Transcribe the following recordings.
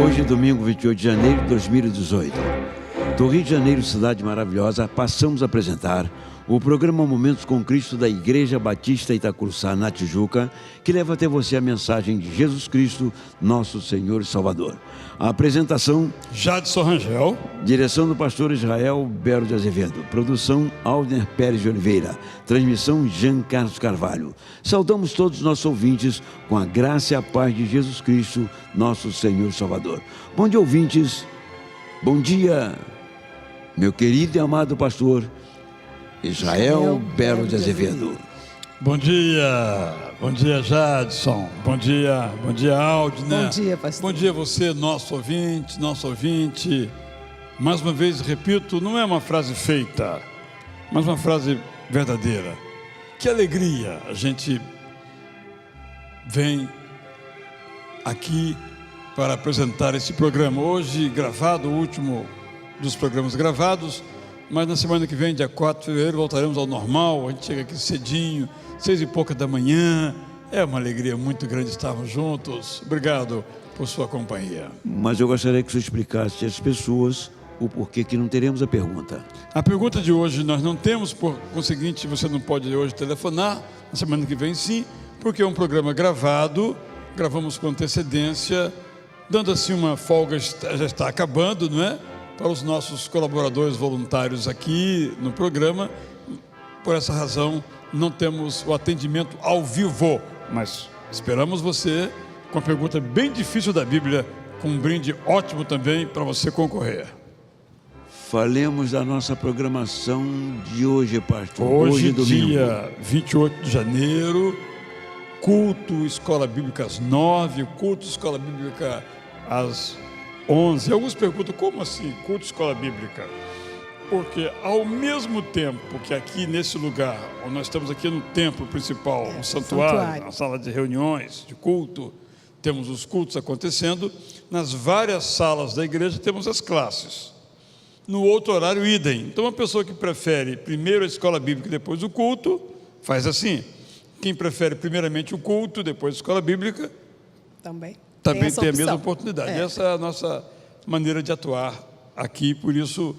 Hoje, domingo 28 de janeiro de 2018. Do Rio de Janeiro, cidade maravilhosa, passamos a apresentar o programa Momentos com Cristo da Igreja Batista Itacuruçá, na Tijuca, que leva até você a mensagem de Jesus Cristo, nosso Senhor e Salvador. A apresentação: Jadson Rangel. Direção do pastor Israel Belo de Azevedo. Produção: Alder Pérez de Oliveira. Transmissão: Jean Carlos Carvalho. Saudamos todos os nossos ouvintes com a graça e a paz de Jesus Cristo, nosso Senhor e Salvador. Bom dia, ouvintes. Bom dia, meu querido e amado pastor Israel Belo de Azevedo. Bom dia Jadson, bom dia Aldner. Bom dia, pastor. Bom dia você, nosso ouvinte. Mais uma vez, repito, não é uma frase feita, mas uma frase verdadeira. Que alegria a gente vem aqui para apresentar esse programa. Hoje gravado, o último dos programas gravados, mas na semana que vem, dia 4 de fevereiro, voltaremos ao normal. A gente chega aqui cedinho, 6 e pouca da manhã. É uma alegria muito grande estarmos juntos. Obrigado por sua companhia. Mas eu gostaria que você explicasse às pessoas o porquê que não teremos a pergunta. A pergunta de hoje nós não temos, por conseguinte, você não pode hoje telefonar. Na semana que vem, sim, porque é um programa gravado, gravamos com antecedência, dando assim uma folga, já está acabando, não é? Para os nossos colaboradores voluntários aqui no programa. Por essa razão, não temos o atendimento ao vivo, mas esperamos você com a pergunta bem difícil da Bíblia, com um brinde ótimo também para você concorrer. Falemos da nossa programação de hoje, pastor. Hoje domingo. Dia 28 de janeiro, culto Escola Bíblica às 9, culto Escola Bíblica às 11. Alguns perguntam, como assim, culto Escola Bíblica? Porque ao mesmo tempo que aqui nesse lugar, onde nós estamos aqui no templo principal, um santuário, uma sala de reuniões, de culto, temos os cultos acontecendo, nas várias salas da igreja temos as classes. No outro horário, idem. Então, uma pessoa que prefere primeiro a escola bíblica e depois o culto, faz assim. Quem prefere primeiramente o culto, depois a escola bíblica, também tem a mesma oportunidade. Essa é a nossa maneira de atuar aqui, por isso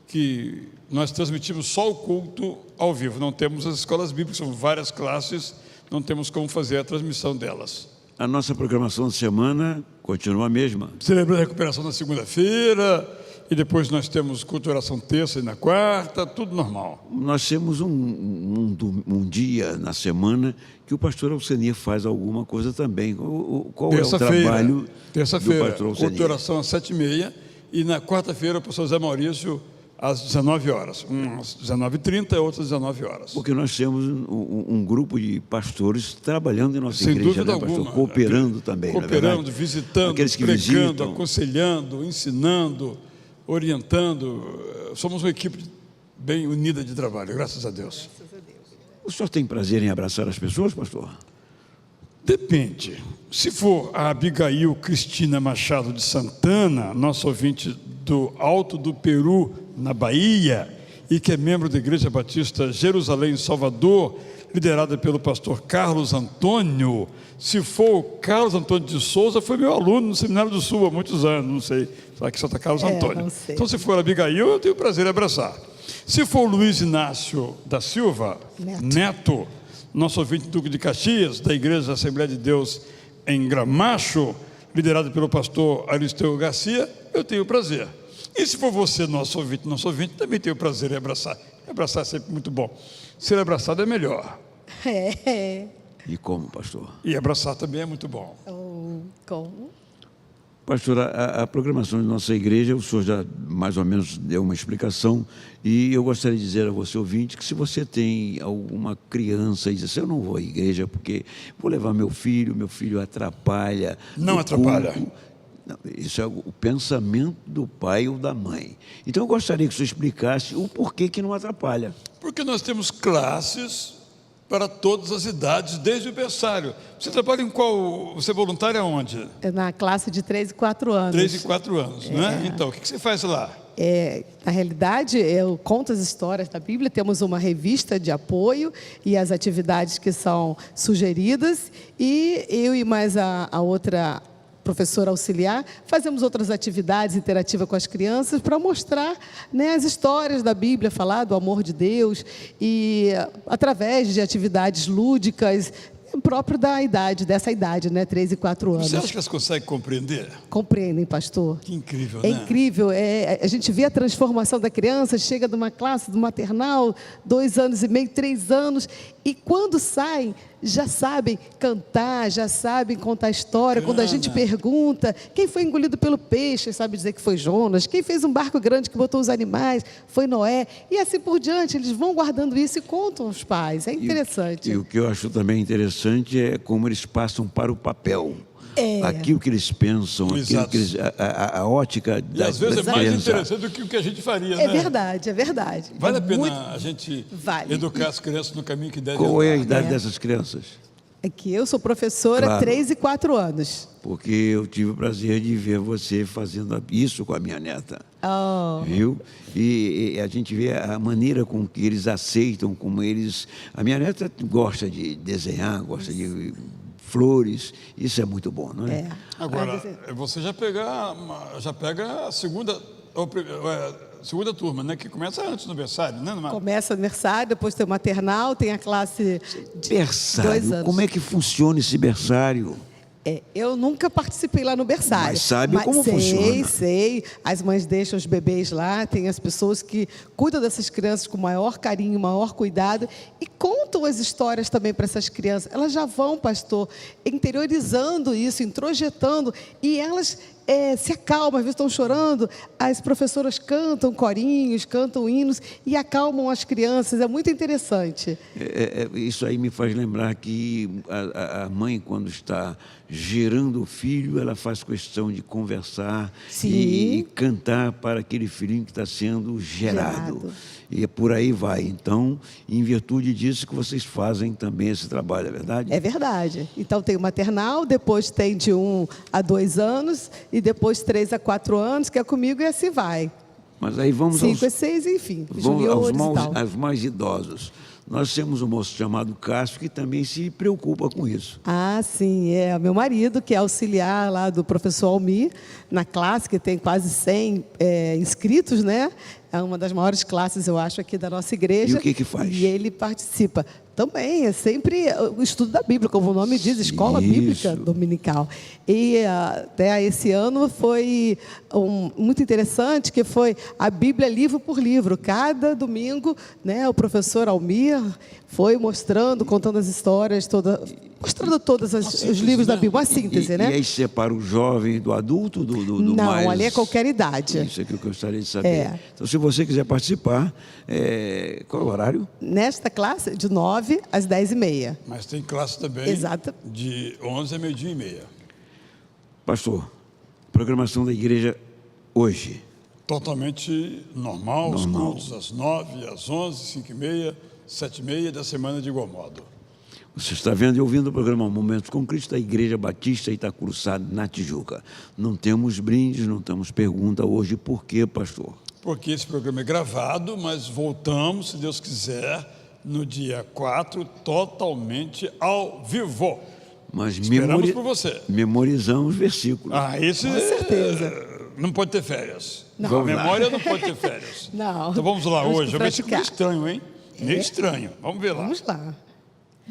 que nós transmitimos só o culto ao vivo. Não temos as escolas bíblicas, são várias classes, não temos como fazer a transmissão delas. A nossa programação de semana continua a mesma. Celebra a recuperação na segunda-feira, e depois nós temos culto e oração terça e na quarta, tudo normal. Nós temos um dia na semana que o pastor Alcenir faz alguma coisa também. Qual é o trabalho do pastor Alcenir? Culto e oração às 7h30, e na quarta-feira o pastor Zé Maurício às 19 horas. Às 19h30 e outras às 19 horas. Porque nós temos um grupo de pastores trabalhando em nossa Sem igreja, dúvida né, pastor? alguma. Cooperando também, Cooperando, visitando, aqueles que pregando, visitam, aconselhando, ensinando, orientando. Somos uma equipe bem unida de trabalho, graças a Deus. O senhor tem prazer em abraçar as pessoas, pastor? Depende. Se for a Abigail Cristina Machado de Santana, nossa ouvinte do Alto do Peru, na Bahia, e que é membro da Igreja Batista Jerusalém, Salvador, liderada pelo pastor Carlos Antônio. Se for o Carlos Antônio de Souza, foi meu aluno no Seminário do Sul há muitos anos, não sei, será que só está Carlos Antônio? Então, se for a Abigail, eu tenho o prazer de abraçar. Se for o Luiz Inácio da Silva Neto, nosso ouvinte do Duque de Caxias, da Igreja Assembleia de Deus em Gramacho, liderado pelo pastor Aristeu Garcia, eu tenho o prazer. E se for você, nosso ouvinte, também tenho o prazer em abraçar. Abraçar é sempre muito bom. Ser abraçado é melhor. E como, pastor? E abraçar também é muito bom. Como? Pastor, a programação de nossa igreja, o senhor já mais ou menos deu uma explicação, e eu gostaria de dizer a você, ouvinte, que se você tem alguma criança e diz assim, eu não vou à igreja porque vou levar meu filho atrapalha. Não atrapalha. Não, isso é o pensamento do pai ou da mãe. Então eu gostaria que o senhor explicasse o porquê que não atrapalha. Porque nós temos classes para todas as idades, desde o berçário. Você trabalha em qual? Você é voluntária onde? Na classe de 3 e 4 anos. 3 e 4 anos, não é? Então, o que você faz lá? Na realidade, eu conto as histórias da Bíblia, temos uma revista de apoio e as atividades que são sugeridas, e eu e mais a outra professora auxiliar, fazemos outras atividades interativas com as crianças para mostrar, né, as histórias da Bíblia, falar do amor de Deus, e através de atividades lúdicas, próprio dessa idade, né, 3 e 4 anos. Você acha que elas conseguem compreender? Compreendem, pastor? Que incrível, É né? incrível, a gente vê a transformação da criança, chega de uma classe do maternal, 2 anos e meio, 3 anos, e quando saem, já sabem cantar, já sabem contar história. Quando a gente pergunta, quem foi engolido pelo peixe, sabe dizer que foi Jonas, quem fez um barco grande que botou os animais, foi Noé, e assim por diante, eles vão guardando isso e contam aos pais, é interessante. E o que eu acho também interessante é como eles passam para o papel. Aquilo que eles pensam, aquilo que eles, a ótica E da às vezes é da mais criança. interessante do que o que a gente faria, né? É verdade, é verdade. Vale É a pena muito- a gente Vale. educar as crianças no caminho que devem Qual é a andar. idade dessas crianças? É que eu sou professora Claro. 3 e 4 anos. Porque eu tive o prazer de ver você fazendo isso com a minha neta. Oh. Viu? E a gente vê a maneira com que eles aceitam, como eles... A minha neta gosta de desenhar, gosta de flores. Isso é muito bom, não é? Agora, você já pega a segunda turma, né? Que começa antes do berçário, né? Começa o aniversário, depois tem o maternal, tem a classe de 2 Berçário, anos. como é que funciona esse berçário? Eu nunca participei lá no berçário. Mas sabe como funciona. Sei. As mães deixam os bebês lá, tem as pessoas que cuidam dessas crianças com maior carinho, maior cuidado e contam as histórias também para essas crianças. Elas já vão, pastor, interiorizando isso, introjetando, e elas se acalmam, às vezes estão chorando, as professoras cantam corinhos, cantam hinos e acalmam as crianças, é muito interessante. Isso aí me faz lembrar que a mãe, quando está gerando o filho, ela faz questão de conversar e cantar para aquele filhinho que está sendo gerado. E por aí vai. Então, em virtude disso que vocês fazem também esse trabalho, é verdade? É verdade. Então tem o maternal, depois tem de 1 a 2 anos e depois 3 a 4 anos, que é comigo, e assim vai. Mas aí vamos 5 a 6, enfim, juniores e tal. aos mais idosos. Nós temos um moço chamado Cássio que também se preocupa com isso. Ah, sim, é o meu marido, que é auxiliar lá do professor Almir, na classe, que tem quase 100 inscritos, né? É uma das maiores classes, eu acho, aqui da nossa igreja. E o que faz? E ele participa. Também, é sempre o estudo da Bíblia, como o nome diz, Escola Bíblica Dominical. E até esse ano foi muito interessante, que foi a Bíblia livro por livro. Cada domingo, né, o professor Almir foi mostrando, contando as histórias, mostrando todos os livros da Bíblia, uma síntese, né? E aí separa o jovem do adulto, do Não, mais... ali é qualquer idade. Isso é que eu gostaria de saber. Então, se você quiser participar, qual é o horário? Nesta classe, de 9 às 10h30. Mas tem classe também de 11 a meio-dia e meia. Pastor, programação da igreja hoje. Totalmente normal. Os cultos às 9, às 11, 5h30, 7h30, da semana de igual modo. Você está vendo e ouvindo o programa Momentos com Cristo da Igreja Batista Itacuruçá, na Tijuca. Não temos brindes, não temos pergunta hoje. Por quê, pastor? Porque esse programa é gravado, mas voltamos, se Deus quiser, no dia 4, totalmente ao vivo. Mas esperamos por você. Memorizamos versículos. Esse com certeza. Não pode ter férias. Não. A memória não pode ter férias. Não. Então vamos lá hoje. Vai ser meio praticar. estranho, hein? Meio estranho. Vamos ver lá. Vamos lá.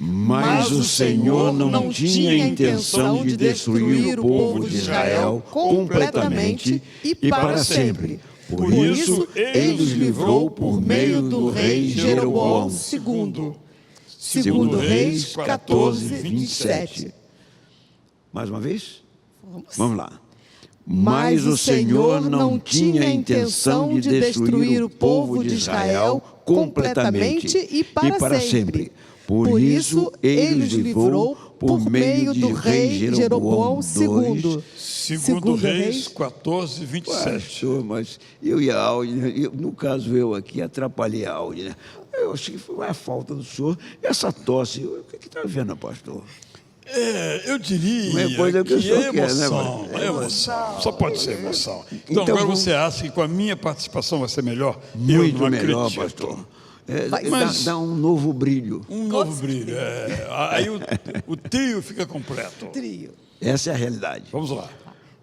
Mas o Senhor não tinha intenção de destruir o povo de Israel completamente e para sempre. Por isso, ele os livrou por meio do rei Jeroboão II. Segundo Reis 14, 27. Mais uma vez? Vamos lá. Mas o Senhor não tinha intenção de destruir o povo de Israel completamente e para sempre. Por isso, ele os livrou por meio do rei Jeroboão II. Segundo Reis 14, 27. Pastor, mas eu e a Áudia, no caso eu aqui, atrapalhei a Áudia, né? Eu achei que foi a falta do senhor. Essa tosse, o que está vendo, pastor? Eu diria Não é coisa que o senhor quer, né, emoção. pastor? É emoção. Só pode ser emoção. Então agora vamos- você acha que com a minha participação vai ser melhor? Muito eu não melhor, acredito. pastor. Mas- Dá um novo brilho. Um novo brilho. Aí o trio fica completo. Trio. Essa é a realidade. Vamos lá.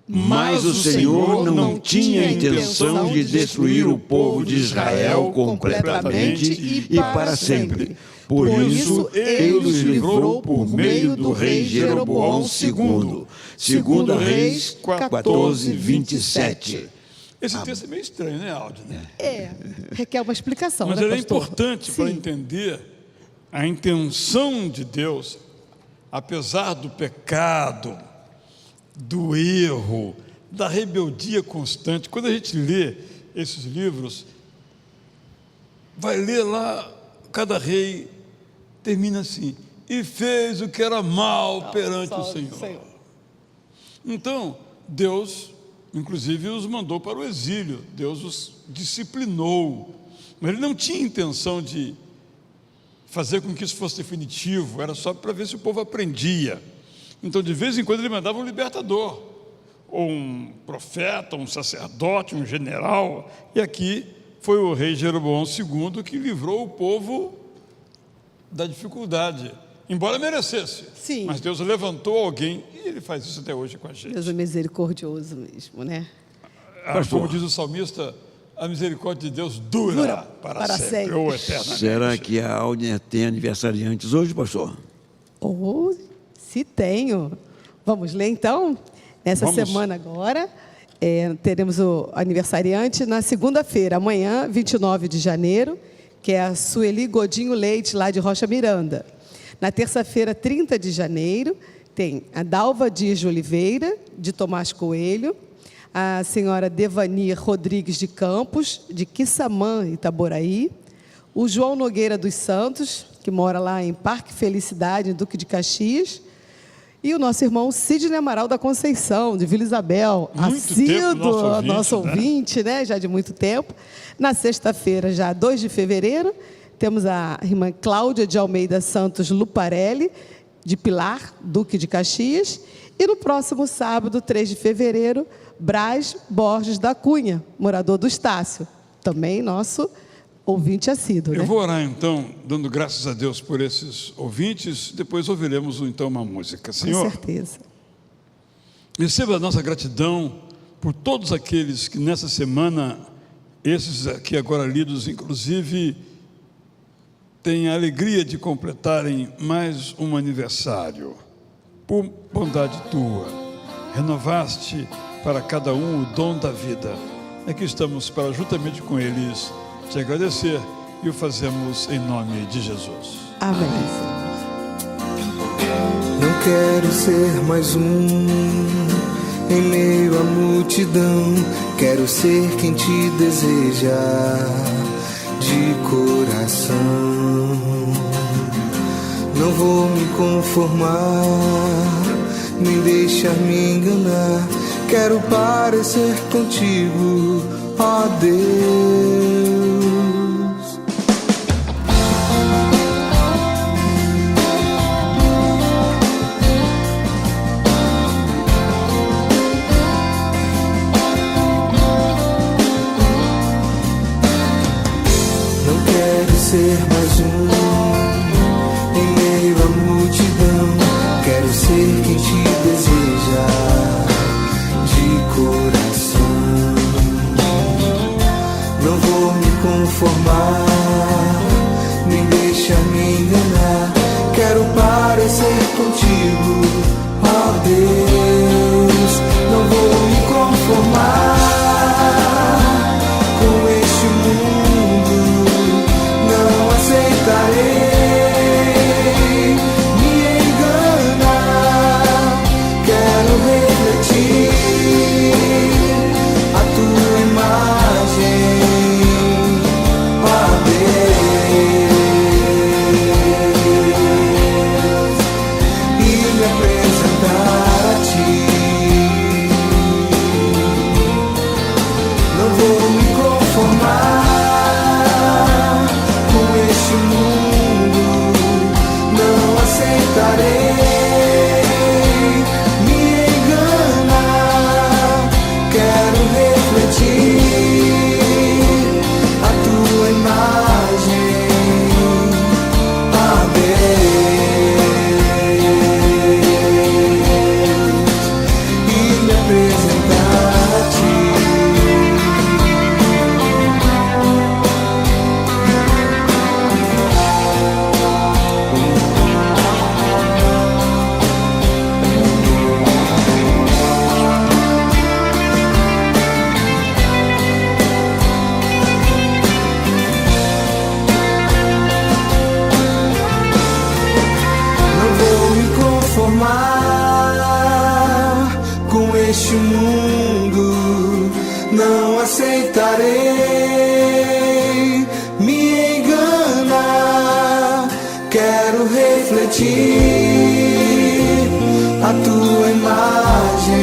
Mas o Senhor não tinha intenção de destruir o povo de Israel completamente e para sempre. Por isso, ele os livrou por meio do rei Jeroboão II. Segundo Reis 14, 27. Esse texto é meio estranho, né, Aldo? Requer uma explicação. Mas né, ele é pastor? importante para entender a intenção de Deus, apesar do pecado, do erro, da rebeldia constante. Quando a gente lê esses livros, vai ler lá, cada rei termina assim: e fez o que era mal perante o Senhor. Então, Deus, inclusive, os mandou para o exílio, Deus os disciplinou, mas ele não tinha intenção de fazer com que isso fosse definitivo, era só para ver se o povo aprendia. Então, de vez em quando, ele mandava um libertador, ou um profeta, um sacerdote, um general, e aqui foi o rei Jeroboão II que livrou o povo da dificuldade, embora merecesse. Sim. Mas Deus levantou alguém, e ele faz isso até hoje com a gente. Deus é misericordioso mesmo, né? Como diz o salmista, a misericórdia de Deus dura para sempre, ou eternamente. Será que a Alder tem aniversariantes hoje, pastor? Se tenho. Vamos ler então? Nessa semana agora, teremos o aniversariante na segunda-feira, amanhã, 29 de janeiro, que é a Sueli Godinho Leite, lá de Rocha Miranda. Na terça-feira, 30 de janeiro, tem a Dalva Dias de Oliveira, de Tomás Coelho, a senhora Devani Rodrigues de Campos, de Quissamã, Itaboraí, o João Nogueira dos Santos, que mora lá em Parque Felicidade, em Duque de Caxias, e o nosso irmão Sidney Amaral da Conceição, de Vila Isabel, assíduo, nosso ouvinte, né? Já de muito tempo. Na sexta-feira, já 2 de fevereiro, temos a irmã Cláudia de Almeida Santos Luparelli, de Pilar, Duque de Caxias. E no próximo sábado, 3 de fevereiro, Brás Borges da Cunha, morador do Estácio, também nosso ouvinte assíduo. Eu vou orar então, dando graças a Deus por esses ouvintes, depois ouviremos então uma música. Senhor, com certeza, receba a nossa gratidão por todos aqueles que nessa semana, esses aqui agora lidos, inclusive, têm a alegria de completarem mais um aniversário. Por bondade tua, renovaste para cada um o dom da vida. Aqui estamos para, juntamente com eles, te agradecer, e o fazemos em nome de Jesus. Amém. Não quero ser mais um em meio à multidão, quero ser quem te deseja de coração. Não vou me conformar, nem deixar me enganar, quero parecer contigo, ó Deus. Não quero ser mais um em meio à multidão, quero ser quem te deseja de coração. Não vou me conformar, nem deixar me enganar, quero parecer contigo, ó Deus. Não vou me conformar com este mundo, não aceitarei aceitarei me enganar. Quero refletir a tua imagem,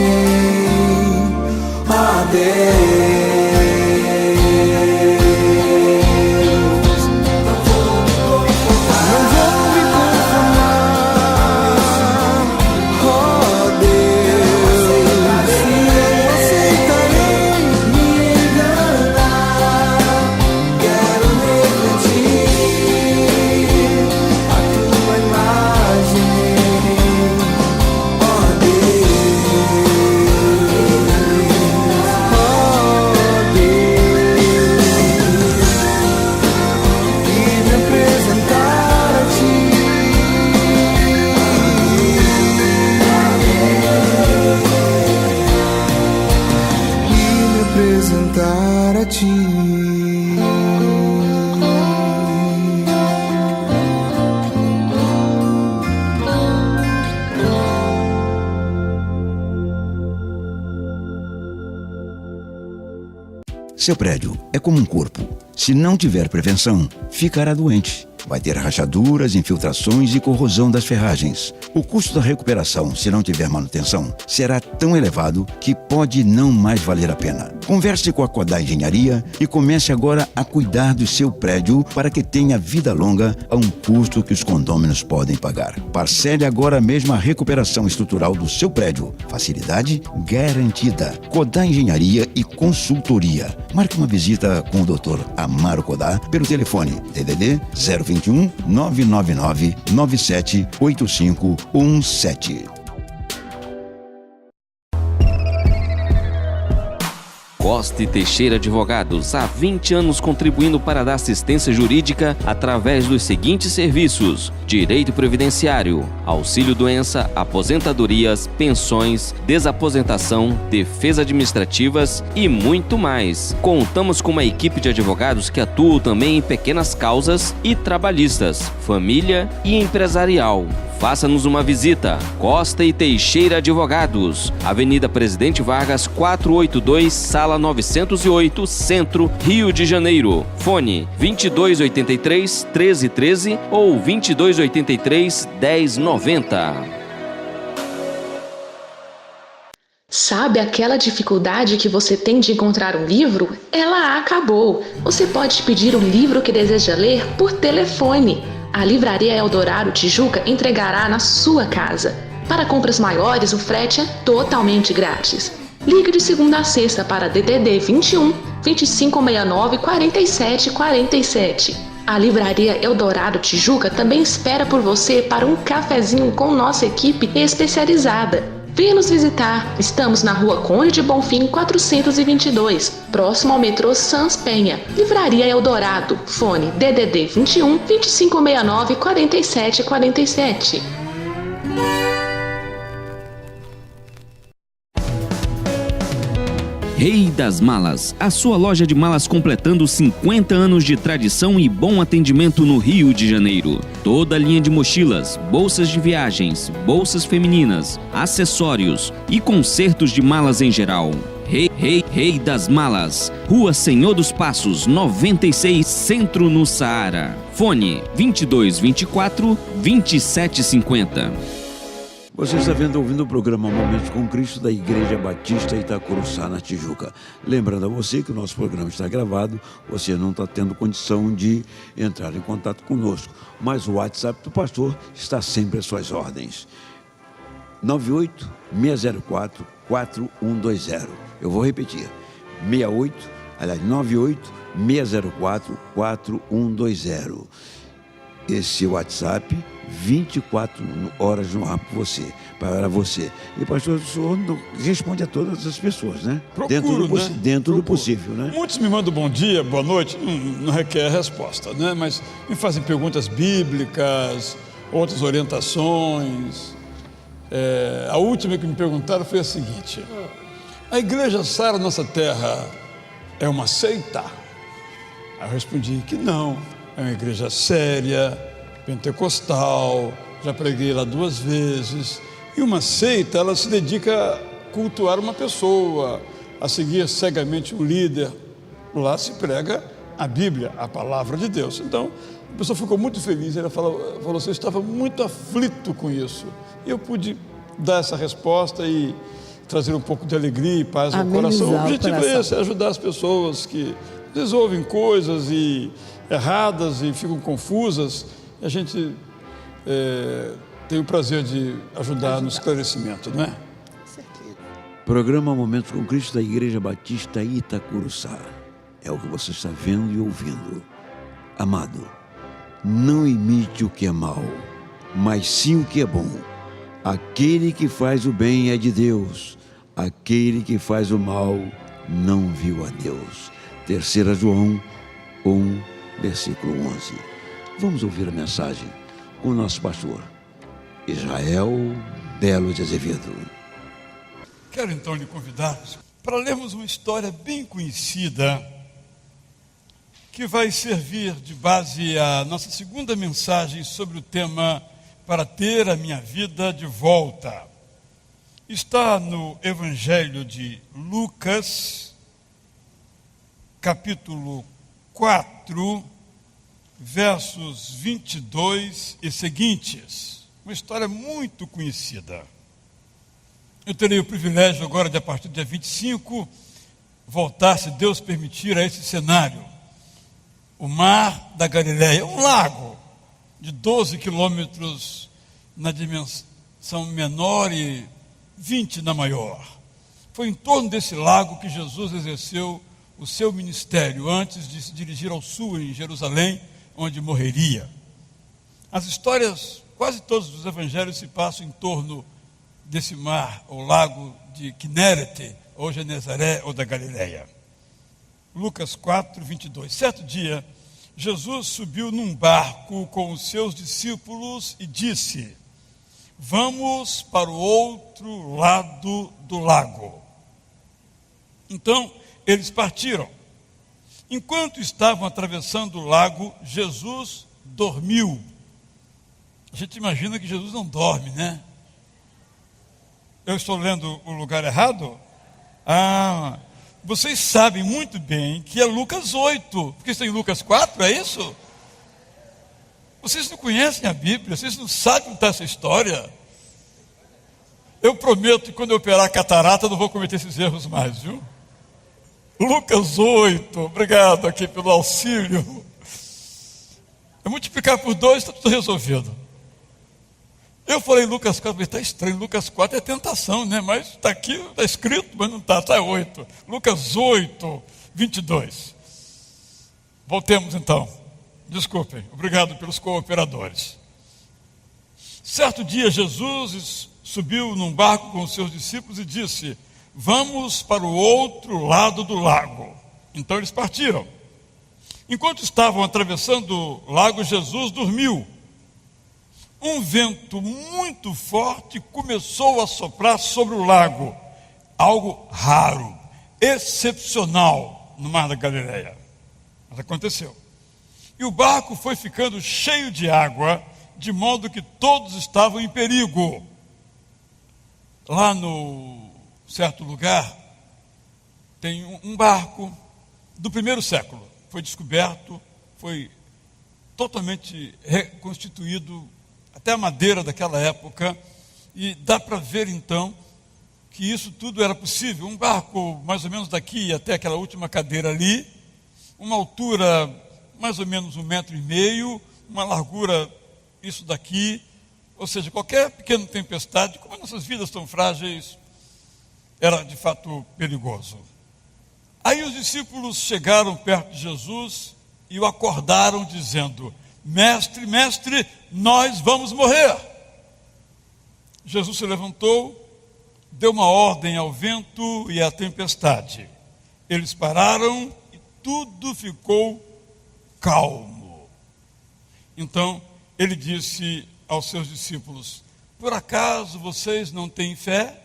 ó Deus. Apresentar a ti. Seu prédio é como um corpo. Se não tiver prevenção, ficará doente. Vai ter rachaduras, infiltrações e corrosão das ferragens. O custo da recuperação, se não tiver manutenção, será tão elevado que pode não mais valer a pena. Converse com a Kodai Engenharia e comece agora a cuidar do seu prédio para que tenha vida longa a um custo que os condôminos podem pagar. Parcele agora mesmo a recuperação estrutural do seu prédio. Facilidade garantida. Kodai Engenharia e Consultoria. Marque uma visita com o Dr. Amaro Kodai pelo telefone DDD 021 999 97 8517. Costa e Teixeira Advogados, há 20 anos contribuindo para dar assistência jurídica através dos seguintes serviços: direito previdenciário, auxílio-doença, aposentadorias, pensões, desaposentação, defesa administrativas e muito mais. Contamos com uma equipe de advogados que atuam também em pequenas causas e trabalhistas, família e empresarial. Faça-nos uma visita. Costa e Teixeira Advogados, Avenida Presidente Vargas 482, Sala 908, Centro, Rio de Janeiro. Fone 2283 1313 ou 2283 1090. Sabe aquela dificuldade que você tem de encontrar um livro? Ela acabou! Você pode pedir um livro que deseja ler por telefone. A Livraria Eldorado Tijuca entregará na sua casa. Para compras maiores, o frete é totalmente grátis. Ligue de segunda a sexta para DDD 21 2569 4747. A Livraria Eldorado Tijuca também espera por você para um cafezinho com nossa equipe especializada. Venha nos visitar. Estamos na Rua Conde de Bonfim 422, próximo ao metrô Sans Penha. Livraria Eldorado. Fone DDD 21 2569 4747. Rei das Malas, a sua loja de malas completando 50 anos de tradição e bom atendimento no Rio de Janeiro. Toda a linha de mochilas, bolsas de viagens, bolsas femininas, acessórios e consertos de malas em geral. Rei das Malas, Rua Senhor dos Passos, 96, Centro, no Saara. Fone 2224 2750. Você está ouvindo o programa Momentos com Cristo da Igreja Batista Itacuruçá, na Tijuca. Lembrando a você que o nosso programa está gravado, você não está tendo condição de entrar em contato conosco, mas o WhatsApp do pastor está sempre às suas ordens. 98-604-4120. Eu vou repetir. 98-604-4120. Esse WhatsApp, 24 horas no ar para você. E pastor, o senhor não responde a todas as pessoas, né? Dentro do possível, né? Muitos me mandam bom dia, boa noite, não requer resposta, né? Mas me fazem perguntas bíblicas, outras orientações. A última que me perguntaram foi a seguinte: a Igreja Sara Nossa Terra é uma seita? Aí eu respondi que não. É uma igreja séria, pentecostal, já preguei lá 2 vezes. E uma seita, ela se dedica a cultuar uma pessoa, a seguir cegamente um líder. Lá se prega a Bíblia, a palavra de Deus. Então, a pessoa ficou muito feliz. Ela falou assim, eu estava muito aflito com isso. E eu pude dar essa resposta e trazer um pouco de alegria e paz ao coração. O objetivo é esse, é ajudar as pessoas que às vezes ouvem coisas erradas e ficam confusas. E a gente tem o prazer de ajudar no esclarecimento, não é? Programa Momentos com Cristo da Igreja Batista Itacuruçá. É o que você está vendo e ouvindo. Amado, não imite o que é mal, mas sim o que é bom. Aquele que faz o bem é de Deus. Aquele que faz o mal não viu a Deus. 3 João 1, versículo 11. Vamos ouvir a mensagem com o nosso pastor, Israel Belo de Azevedo. Quero então lhe convidar para lermos uma história bem conhecida que vai servir de base à nossa segunda mensagem sobre o tema para ter a minha vida de volta. Está no Evangelho de Lucas, capítulo 4, versos 22 e seguintes. Uma história muito conhecida. Eu terei o privilégio agora de, a partir do dia 25, voltar, se Deus permitir, a esse cenário. O Mar da Galileia, um lago de 12 quilômetros na dimensão menor e 20 na maior. Foi em torno desse lago que Jesus exerceu o seu ministério, antes de se dirigir ao sul, em Jerusalém, onde morreria. As histórias, quase todos os evangelhos se passam em torno desse mar, ou lago de Quinerete, ou Genezaré, ou da Galileia. Lucas 4, 22. Certo dia, Jesus subiu num barco com os seus discípulos e disse: vamos para o outro lado do lago. Então, eles partiram. Enquanto estavam atravessando o lago, Jesus dormiu. A gente imagina que Jesus não dorme, né? Eu estou lendo o lugar errado? Vocês sabem muito bem que é Lucas 8, porque está em Lucas 4, é isso? Vocês não conhecem a Bíblia, vocês não sabem contar essa história. Eu prometo que quando eu operar a catarata, não vou cometer esses erros mais, viu? Lucas 8, obrigado aqui pelo auxílio. É multiplicar por 2, está tudo resolvido. Eu falei Lucas 4, mas está estranho, Lucas 4 é tentação, né? Mas está aqui, está escrito, mas não está, está 8. Lucas 8, 22. Voltemos então. Desculpem, obrigado pelos cooperadores. Certo dia, Jesus subiu num barco com os seus discípulos e disse: vamos para o outro lado do lago. Então eles partiram. Enquanto estavam atravessando o lago, Jesus dormiu. Um vento muito forte começou a soprar sobre o lago. Algo raro, excepcional no Mar da Galileia. Mas aconteceu. E o barco foi ficando cheio de água, de modo que todos estavam em perigo. Lá no certo lugar, tem um barco do 1º século. Foi descoberto, foi totalmente reconstituído, até a madeira daquela época, e dá para ver então que isso tudo era possível. Um barco mais ou menos daqui até aquela última cadeira ali, uma altura mais ou menos 1,5 metros, uma largura isso daqui, ou seja, qualquer pequena tempestade, como nossas vidas tão frágeis, era de fato perigoso. Aí os discípulos chegaram perto de Jesus e o acordaram dizendo: mestre, mestre, nós vamos morrer. Jesus se levantou, deu uma ordem ao vento e à tempestade. Eles pararam e tudo ficou calmo. Então ele disse aos seus discípulos: por acaso vocês não têm fé?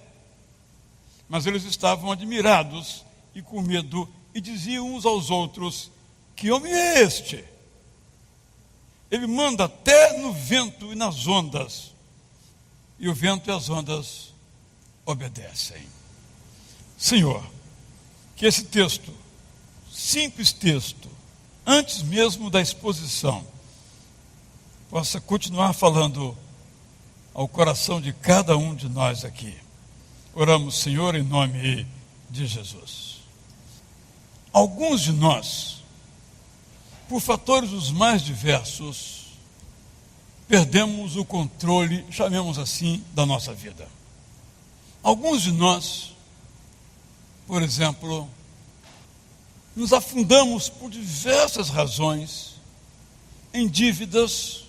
Mas eles estavam admirados e com medo e diziam uns aos outros: que homem é este? Ele manda até no vento e nas ondas, e o vento e as ondas obedecem. Senhor, que esse texto, simples texto, antes mesmo da exposição, possa continuar falando ao coração de cada um de nós aqui. Oramos, Senhor, em nome de Jesus. Alguns de nós, por fatores os mais diversos, perdemos o controle, chamemos assim, da nossa vida. Alguns de nós, por exemplo, nos afundamos por diversas razões em dívidas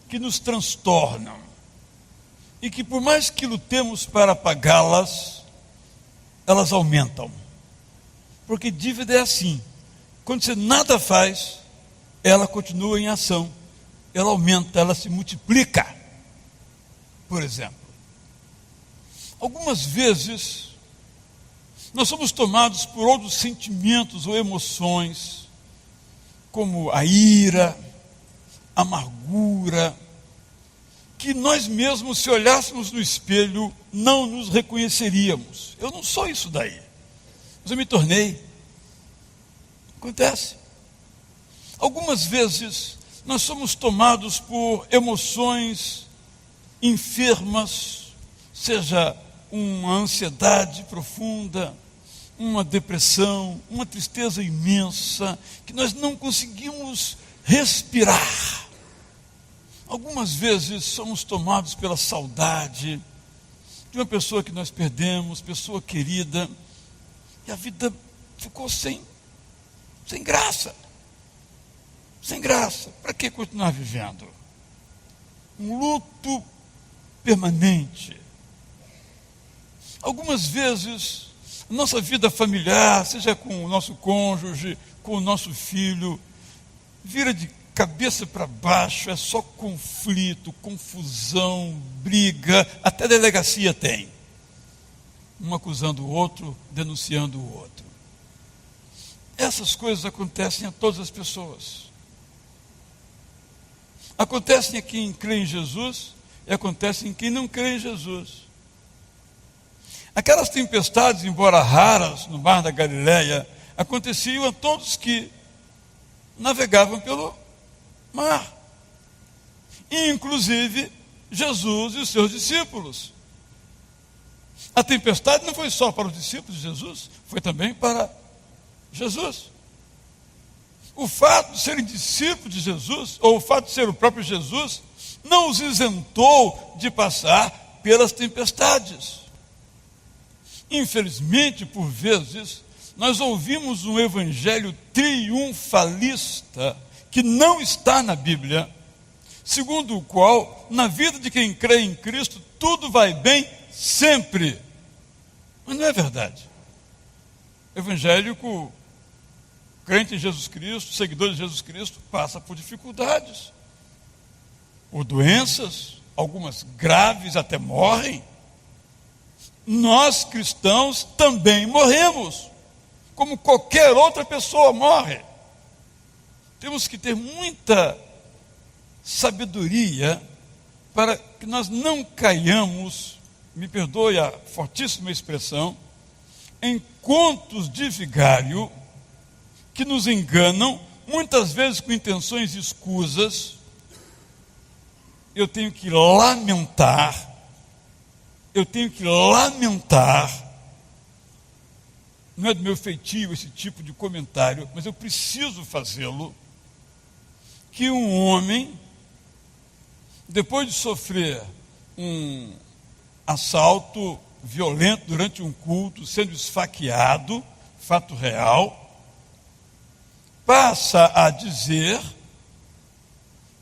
que nos transtornam e que, por mais que lutemos para pagá-las, elas aumentam. Porque dívida é assim: quando você nada faz, ela continua em ação, ela aumenta, ela se multiplica. Por exemplo, algumas vezes nós somos tomados por outros sentimentos ou emoções, como a ira, a amargura, que nós mesmos, se olhássemos no espelho, não nos reconheceríamos. Eu não sou isso daí, mas eu me tornei. Acontece. Algumas vezes nós somos tomados por emoções enfermas, seja uma ansiedade profunda, uma depressão, uma tristeza imensa, que nós não conseguimos respirar. Algumas vezes somos tomados pela saudade de uma pessoa que nós perdemos, pessoa querida, e a vida ficou sem graça. Sem graça. Para que continuar vivendo? Um luto permanente. Algumas vezes, a nossa vida familiar, seja com o nosso cônjuge, com o nosso filho, vira de cabeça para baixo, é só conflito, confusão, briga, até delegacia tem. Um acusando o outro, denunciando o outro. Essas coisas acontecem a todas as pessoas. Acontecem a quem crê em Jesus e acontecem em quem não crê em Jesus. Aquelas tempestades, embora raras no mar da Galileia, aconteciam a todos que navegavam pelo mar, inclusive Jesus e os seus discípulos. A tempestade não foi só para os discípulos de Jesus, foi também para Jesus. O fato de serem discípulos de Jesus, ou o fato de ser o próprio Jesus, não os isentou de passar pelas tempestades. Infelizmente, por vezes, nós ouvimos um evangelho triunfalista que não está na Bíblia, segundo o qual, na vida de quem crê em Cristo, tudo vai bem sempre. Mas não é verdade. Evangélico, crente em Jesus Cristo, seguidor de Jesus Cristo, passa por dificuldades, por doenças, algumas graves, até morrem. Nós, cristãos, também morremos, como qualquer outra pessoa morre. Temos que ter muita sabedoria para que nós não caiamos, me perdoe a fortíssima expressão, em contos de vigário que nos enganam, muitas vezes com intenções escusas. Eu tenho que lamentar, não é do meu feitio esse tipo de comentário, mas eu preciso fazê-lo, que um homem, depois de sofrer um assalto violento durante um culto, sendo esfaqueado, fato real, passa a dizer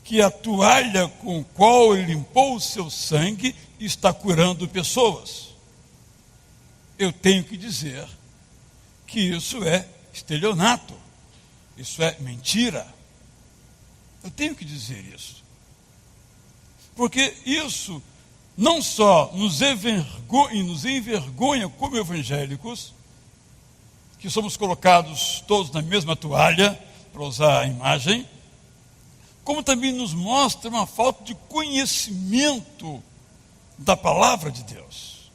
que a toalha com a qual ele limpou o seu sangue está curando pessoas. Eu tenho que dizer que isso é estelionato, isso é mentira. Eu tenho que dizer isso. Porque isso não só nos envergonha como evangélicos, que somos colocados todos na mesma toalha, para usar a imagem, como também nos mostra uma falta de conhecimento da palavra de Deus.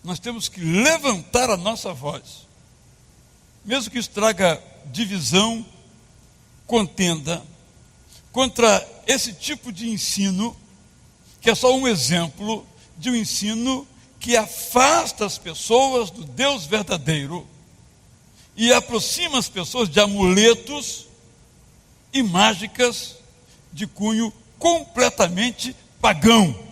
nós temos que levantar a nossa voz, mesmo que isso traga divisão, contenda, contra esse tipo de ensino, que é só um exemplo de um ensino que afasta as pessoas do Deus verdadeiro e aproxima as pessoas de amuletos e mágicas de cunho completamente pagão.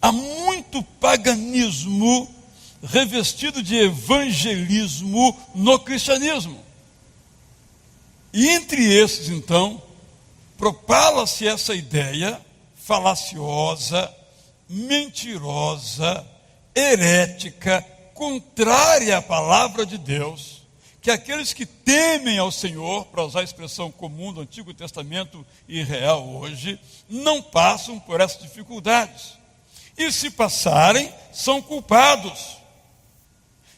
Há muito paganismo revestido de evangelismo no cristianismo. E entre esses, então, propala-se essa ideia falaciosa, mentirosa, herética, contrária à palavra de Deus, que aqueles que temem ao Senhor, para usar a expressão comum do Antigo Testamento e real hoje, não passam por essas dificuldades. E se passarem, são culpados.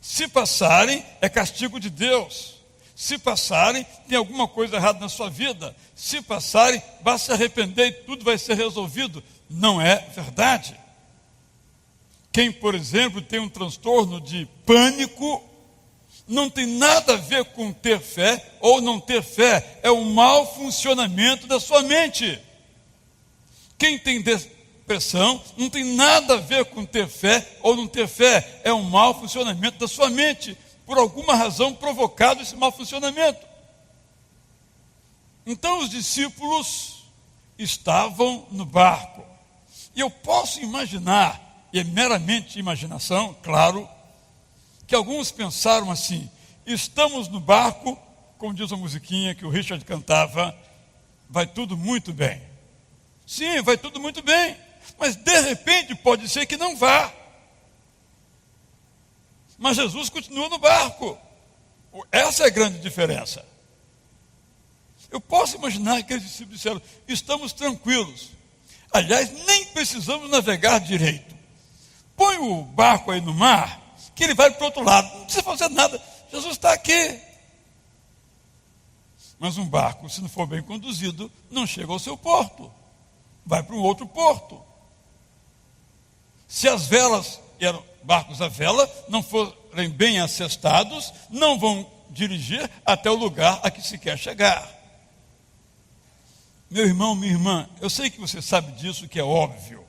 Se passarem, é castigo de Deus. Se passarem, tem alguma coisa errada na sua vida. Se passarem, basta se arrepender e tudo vai ser resolvido. Não é verdade. Quem, por exemplo, tem um transtorno de pânico, não tem nada a ver com ter fé ou não ter fé. É o mau funcionamento da sua mente. Quem tem depressão não tem nada a ver com ter fé ou não ter fé. É um mau funcionamento da sua mente. Por alguma razão provocado esse mau funcionamento. Então os discípulos estavam no barco. E eu posso imaginar, e é meramente imaginação, claro, que alguns pensaram assim: estamos no barco, como diz a musiquinha que o Richard cantava, vai tudo muito bem. Sim, vai tudo muito bem, mas de repente pode ser que não vá. Mas Jesus continua no barco. Essa é a grande diferença. Eu posso imaginar que aqueles discípulos disseram: estamos tranquilos. Aliás, nem precisamos navegar direito. Põe o barco aí no mar, que ele vai para o outro lado. Não precisa fazer nada. Jesus está aqui. Mas um barco, se não for bem conduzido, não chega ao seu porto. Vai para um outro porto. Se as velas eram barcos à vela, não forem bem assestados, não vão dirigir até o lugar a que se quer chegar. Meu irmão, minha irmã, eu sei que você sabe disso, que é óbvio,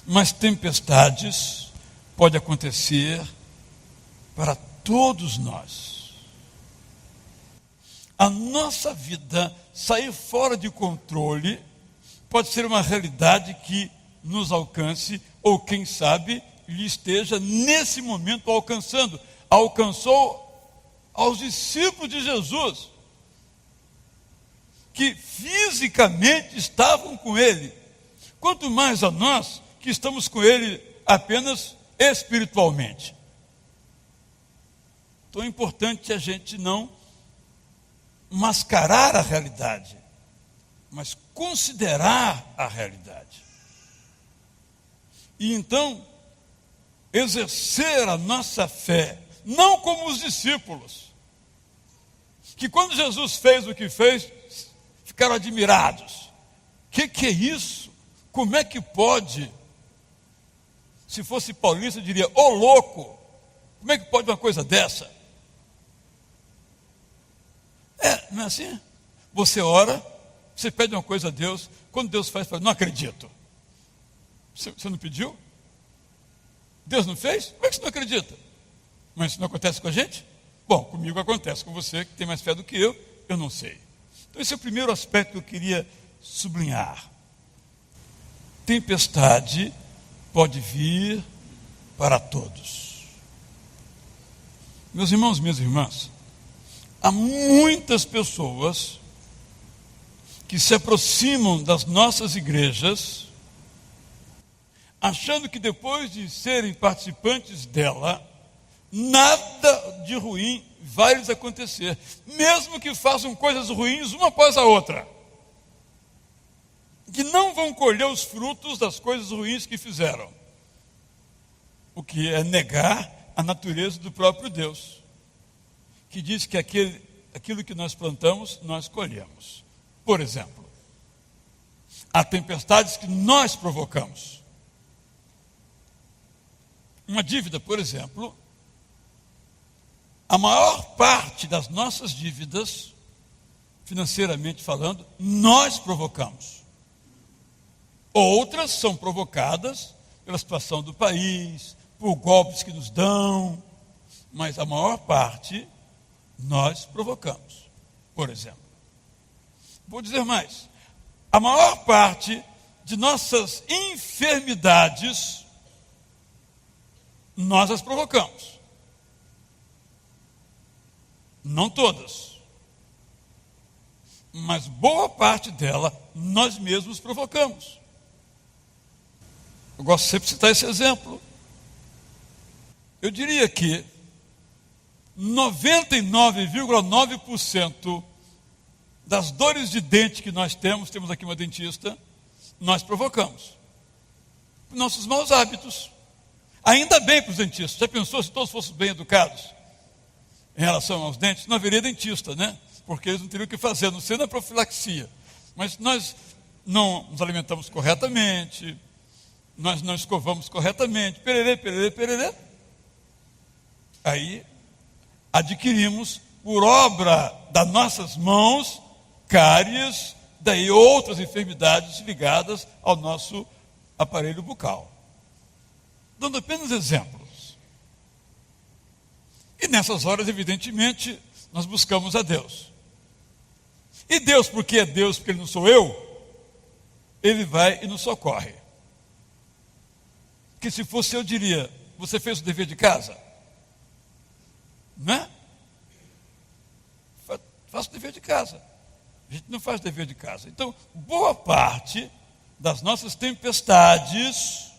mas tempestades podem acontecer para todos nós. A nossa vida sair fora de controle pode ser uma realidade que nos alcance, ou quem sabe lhe esteja nesse momento alcançando. Alcançou aos discípulos de Jesus, que fisicamente estavam com ele. Quanto mais a nós, que estamos com ele apenas espiritualmente. Então é importante a gente não mascarar a realidade, mas considerar a realidade. E então, exercer a nossa fé, não como os discípulos, que quando Jesus fez o que fez, ficaram admirados. Que é isso? Como é que pode? Se fosse paulista, eu diria: ô louco, como é que pode uma coisa dessa? Não é assim? Você ora, você pede uma coisa a Deus, quando Deus faz, fala: não acredito. Você não pediu? Deus não fez? Como é que você não acredita? Mas isso não acontece com a gente? Bom, comigo acontece, com você que tem mais fé do que eu não sei. Então esse é o primeiro aspecto que eu queria sublinhar. Tempestade pode vir para todos. Meus irmãos, minhas irmãs, há muitas pessoas que se aproximam das nossas igrejas achando que depois de serem participantes dela, nada de ruim vai lhes acontecer, mesmo que façam coisas ruins uma após a outra, que não vão colher os frutos das coisas ruins que fizeram, o que é negar a natureza do próprio Deus, que diz que aquilo que nós plantamos, nós colhemos. Por exemplo, há tempestades que nós provocamos. uma dívida, por exemplo, a maior parte das nossas dívidas, financeiramente falando, nós provocamos. Outras são provocadas pela situação do país, por golpes que nos dão, mas a maior parte nós provocamos. Por exemplo, vou dizer mais, a maior parte de nossas enfermidades nós as provocamos. Não todas, mas boa parte dela nós mesmos provocamos. Eu gosto sempre de citar esse exemplo. Eu diria que 99,9% das dores de dente que nós temos aqui uma dentista, nós provocamos. Nossos maus hábitos. Ainda bem para os dentistas. Já pensou se todos fossem bem educados em relação aos dentes? Não haveria dentista, né? Porque eles não teriam o que fazer, a não ser na profilaxia. Mas nós não nos alimentamos corretamente, nós não escovamos corretamente, pererê. Aí adquirimos, por obra das nossas mãos, cáries, daí outras enfermidades ligadas ao nosso aparelho bucal. Dando apenas exemplos. E nessas horas, evidentemente, nós buscamos a Deus. E Deus, porque é Deus, porque Ele não sou eu, Ele vai e nos socorre. Que se fosse eu diria, você fez o dever de casa? Né? Faço o dever de casa. A gente não faz o dever de casa. Então, boa parte das nossas tempestades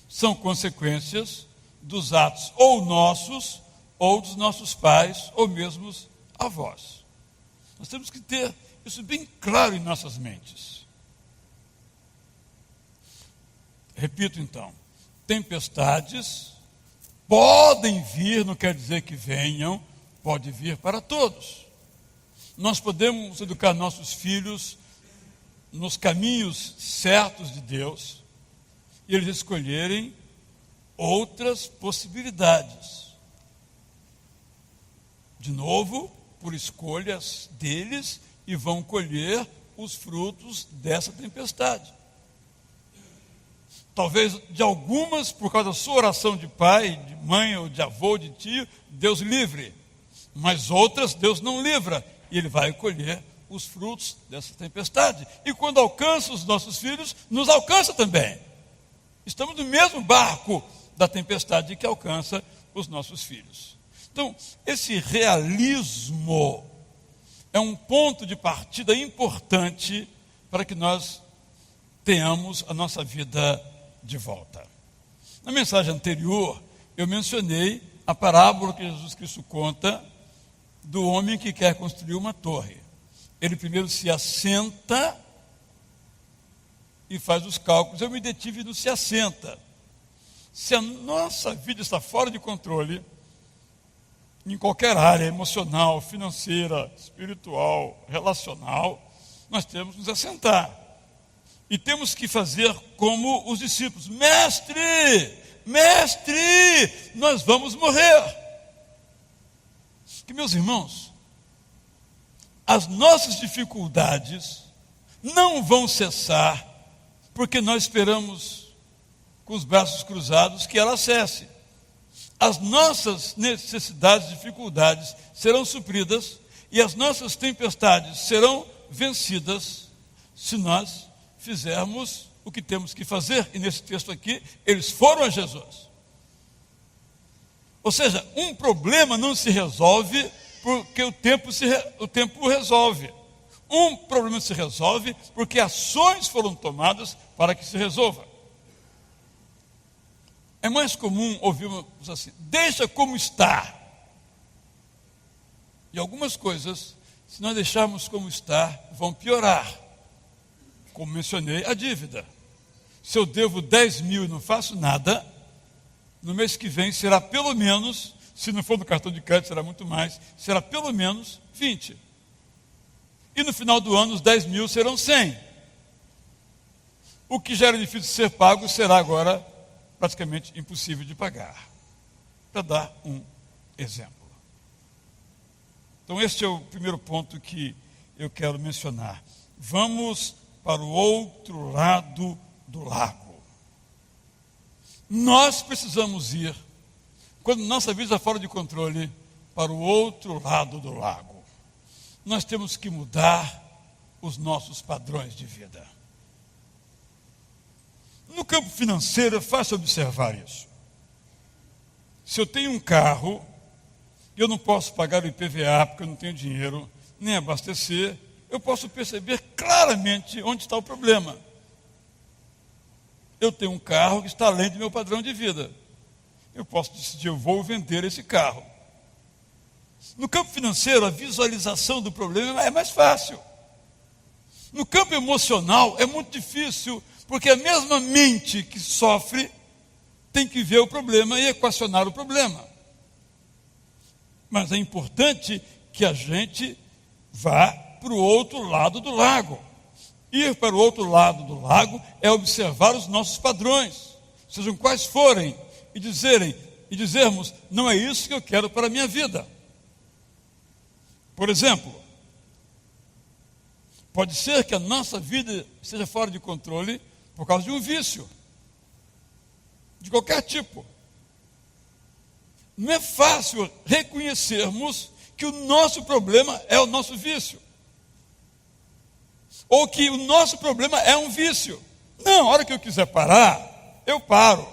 são consequências dos atos ou nossos, ou dos nossos pais, ou mesmo avós. Nós temos que ter isso bem claro em nossas mentes. Repito então, tempestades podem vir, não quer dizer que venham, pode vir para todos. Nós podemos educar nossos filhos nos caminhos certos de Deus e eles escolherem outras possibilidades. De novo, por escolhas deles, e vão colher os frutos dessa tempestade. Talvez de algumas, por causa da sua oração de pai, de mãe, ou de avô, de tio, Deus livre. Mas outras, Deus não livra. E Ele vai colher os frutos dessa tempestade. E quando alcança os nossos filhos, nos alcança também. Estamos no mesmo barco da tempestade que alcança os nossos filhos. Então, esse realismo é um ponto de partida importante para que nós tenhamos a nossa vida de volta. Na mensagem anterior, eu mencionei a parábola que Jesus Cristo conta do homem que quer construir uma torre. Ele primeiro se assenta e faz os cálculos. Eu me detive no se assenta. Se a nossa vida está fora de controle, em qualquer área, emocional, financeira, espiritual, relacional, nós temos que nos assentar. E temos que fazer como os discípulos: mestre, nós vamos morrer. Que, meus irmãos, as nossas dificuldades não vão cessar porque nós esperamos com os braços cruzados que ela cesse. As nossas necessidades e dificuldades serão supridas e as nossas tempestades serão vencidas se nós fizermos o que temos que fazer. E nesse texto aqui, eles foram a Jesus. Ou seja, um problema não se resolve porque o tempo resolve. Um problema se resolve porque ações foram tomadas para que se resolva. É mais comum ouvirmos assim: deixa como está. E algumas coisas, se nós deixarmos como está, vão piorar. Como mencionei, a dívida. Se eu devo 10 mil e não faço nada, no mês que vem será pelo menos, se não for no cartão de crédito será muito mais, será pelo menos 20. E no final do ano os 10 mil serão 100. O que já era difícil de ser pago será agora praticamente impossível de pagar. Para dar um exemplo. Então, este é o primeiro ponto que eu quero mencionar. Vamos para o outro lado do lago. Nós precisamos ir, quando nossa vida está fora de controle, para o outro lado do lago. Nós temos que mudar os nossos padrões de vida. No campo financeiro, é fácil observar isso. Se eu tenho um carro, eu não posso pagar o IPVA porque eu não tenho dinheiro, nem abastecer, eu posso perceber claramente onde está o problema. Eu tenho um carro que está além do meu padrão de vida. Eu posso decidir, eu vou vender esse carro. No campo financeiro, a visualização do problema é mais fácil. No campo emocional, é muito difícil, porque a mesma mente que sofre tem que ver o problema e equacionar o problema. Mas é importante que a gente vá para o outro lado do lago. Ir para o outro lado do lago é observar os nossos padrões, sejam quais forem, e dizermos, não é isso que eu quero para a minha vida. Por exemplo, pode ser que a nossa vida esteja fora de controle por causa de um vício, de qualquer tipo. Não é fácil reconhecermos que o nosso problema é o nosso vício, ou que o nosso problema é um vício. Não, a hora que eu quiser parar, eu paro.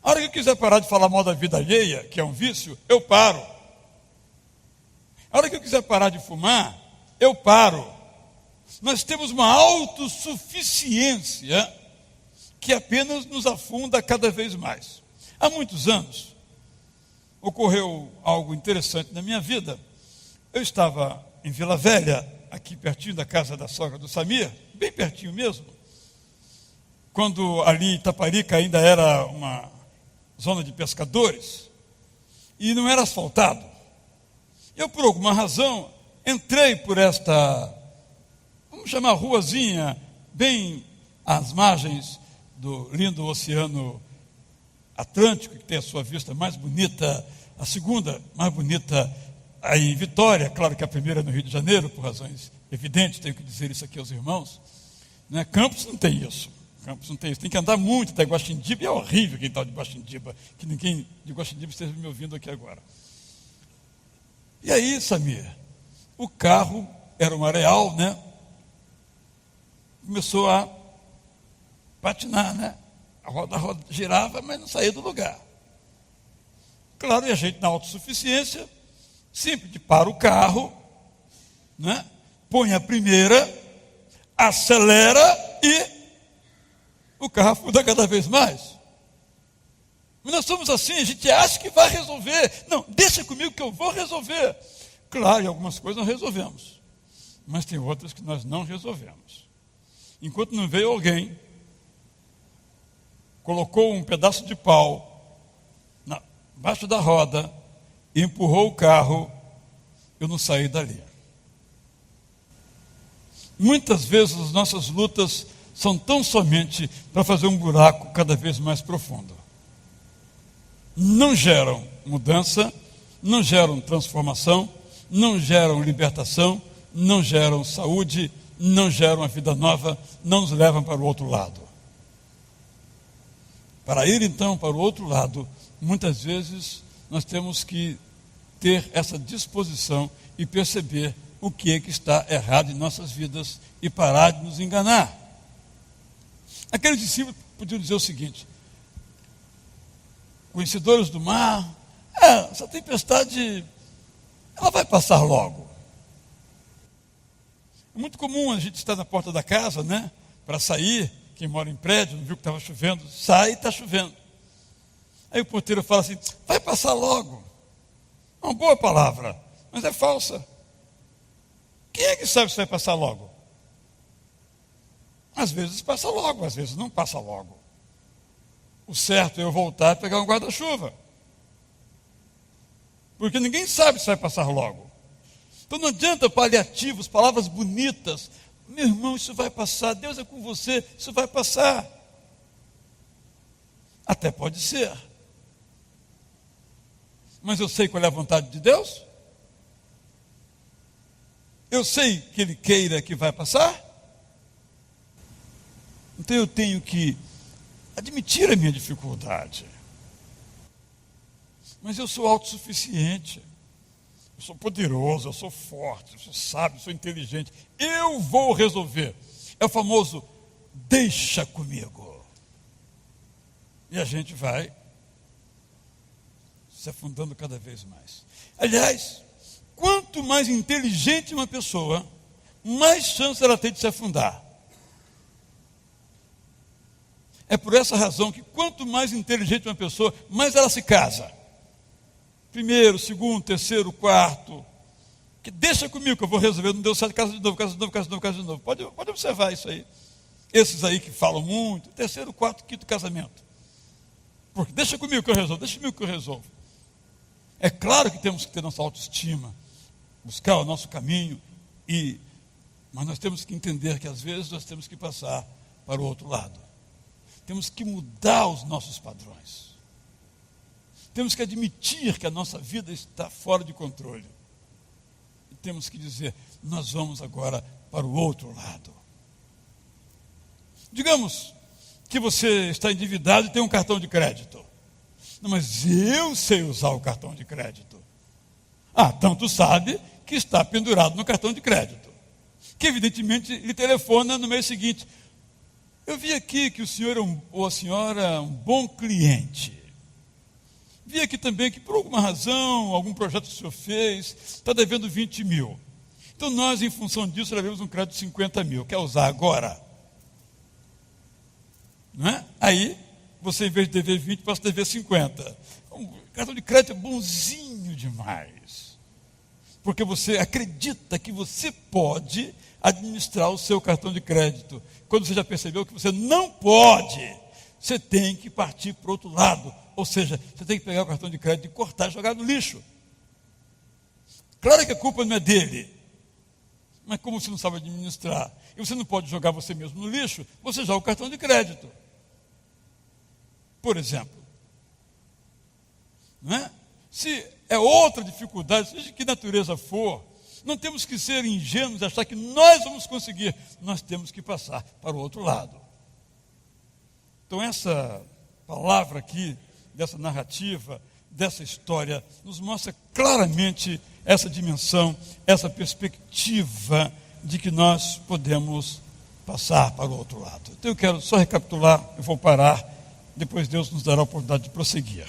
A hora que eu quiser parar de falar mal da vida alheia, que é um vício, eu paro. A hora que eu quiser parar de fumar, eu paro. Nós temos uma autossuficiência que apenas nos afunda cada vez mais. Há muitos anos, ocorreu algo interessante na minha vida. Eu estava em Vila Velha, aqui pertinho da casa da sogra do Samir, bem pertinho mesmo, quando ali Itaparica ainda era uma zona de pescadores, e não era asfaltado. Eu, por alguma razão, entrei por esta, vamos chamar ruazinha, bem às margens do lindo Oceano Atlântico, que tem a sua vista mais bonita, a segunda mais bonita aí em Vitória, claro que a primeira é no Rio de Janeiro, por razões evidentes, tenho que dizer isso aqui aos irmãos. Né? Campos não tem isso. Campos não tem isso. Tem que andar muito até Guaxindiba, e é horrível quem está de Guaxindiba, que ninguém de Guaxindiba esteja me ouvindo aqui agora. E aí, Samir, o carro era um areal, né? Começou a patinar, né? A roda girava, mas não saía do lugar. Claro, e a gente na autossuficiência, sempre para o carro, né? Põe a primeira, acelera e o carro afunda cada vez mais. Mas nós somos assim, a gente acha que vai resolver. Não, deixa comigo que eu vou resolver. Claro, e algumas coisas nós resolvemos, mas tem outras que nós não resolvemos. Enquanto não veio alguém, colocou um pedaço de pau embaixo da roda e empurrou o carro, eu não saí dali. Muitas vezes as nossas lutas são tão somente para fazer um buraco cada vez mais profundo. Não geram mudança, não geram transformação, não geram libertação, não geram saúde, não geram a vida nova, não nos levam para o outro lado. Para ir então para o outro lado, muitas vezes nós temos que ter essa disposição e perceber o que é que está errado em nossas vidas e parar de nos enganar. Aqueles discípulos podiam dizer o seguinte: conhecedores do mar, essa tempestade, ela vai passar logo. É muito comum a gente estar na porta da casa, né, para sair. Quem mora em prédio, não viu que estava chovendo, sai e está chovendo. Aí o porteiro fala assim: vai passar logo. É uma boa palavra, mas é falsa. Quem é que sabe se vai passar logo? Às vezes passa logo, às vezes não passa logo. O certo é eu voltar e pegar um guarda-chuva, porque ninguém sabe se vai passar logo. Então não adianta paliativos, palavras bonitas. Meu irmão, isso vai passar, Deus é com você, isso vai passar. Até pode ser. Mas eu sei qual é a vontade de Deus? Eu sei que Ele queira que vai passar? Então eu tenho que admitir a minha dificuldade. Mas eu sou autossuficiente. Eu sou poderoso, eu sou forte, eu sou sábio, eu sou inteligente. Eu vou resolver. É o famoso deixa comigo. E a gente vai se afundando cada vez mais. Aliás, quanto mais inteligente uma pessoa, mais chance ela tem de se afundar. É por essa razão que quanto mais inteligente uma pessoa, mais ela se casa. Primeiro, segundo, terceiro, quarto. Que deixa comigo que eu vou resolver. Não deu certo, casa de novo, casa de novo, casa de novo, casa de novo. Pode observar isso aí. Esses aí que falam muito. Terceiro, quarto, quinto casamento. Porque deixa comigo que eu resolvo, deixa comigo que eu resolvo. É claro que temos que ter nossa autoestima, buscar o nosso caminho, mas nós temos que entender que às vezes nós temos que passar para o outro lado. Temos que mudar os nossos padrões. Temos que admitir que a nossa vida está fora de controle. E temos que dizer, nós vamos agora para o outro lado. Digamos que você está endividado e tem um cartão de crédito. Não, mas eu sei usar o cartão de crédito. Tanto sabe que está pendurado no cartão de crédito. Que evidentemente lhe telefona no mês seguinte. Eu vi aqui que o senhor ou a senhora é um bom cliente. Vi aqui também que por alguma razão, algum projeto que o senhor fez, está devendo 20 mil. Então nós, em função disso, levamos um crédito de 50 mil. Quer usar agora? Não é? Aí, você em vez de dever 20, passa a dever 50. O cartão de crédito é bonzinho demais. Porque você acredita que você pode administrar o seu cartão de crédito. Quando você já percebeu que você não pode, você tem que partir para o outro lado. Ou seja, você tem que pegar o cartão de crédito e cortar e jogar no lixo. Claro que a culpa não é dele. Mas como você não sabe administrar, e você não pode jogar você mesmo no lixo, você joga o cartão de crédito. Por exemplo. Não é? Se é outra dificuldade, seja de que natureza for, não temos que ser ingênuos e achar que nós vamos conseguir. Nós temos que passar para o outro lado. Então essa palavra aqui, dessa narrativa, dessa história, nos mostra claramente essa dimensão, essa perspectiva de que nós podemos passar para o outro lado. Então eu quero só recapitular, eu vou parar, depois Deus nos dará a oportunidade de prosseguir.